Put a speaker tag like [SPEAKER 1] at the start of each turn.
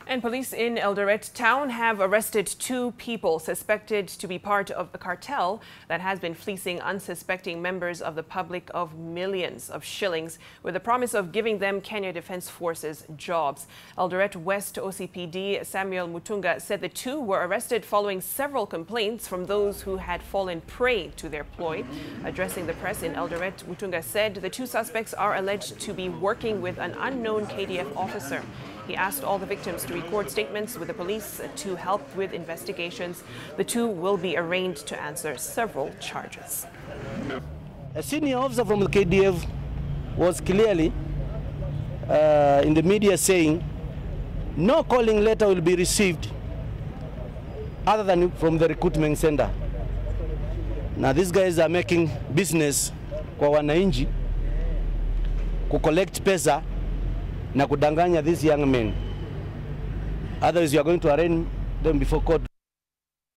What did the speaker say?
[SPEAKER 1] And police in Eldoret town have arrested 2 people suspected to be part of a cartel that has been fleecing unsuspecting members of the public of millions of shillings with the promise of giving them Kenya Defence Forces jobs. Eldoret West OCPD Samuel Mutunga said the 2 were arrested following several complaints from those who had fallen prey to their ploy. Addressing the press in Eldoret, Mutunga said the 2 suspects are alleged to be working with an unknown KDF officer. He asked all the victims to record statements with the police to help with investigations. The 2 will be arraigned to answer several charges.
[SPEAKER 2] A senior officer from the KDF was clearly in the media saying no calling letter will be received other than from the recruitment center. Now these guys are making business kwa wananchi ku collect pesa na kudanganya these young men. Otherwise, you are going to arraign them before court.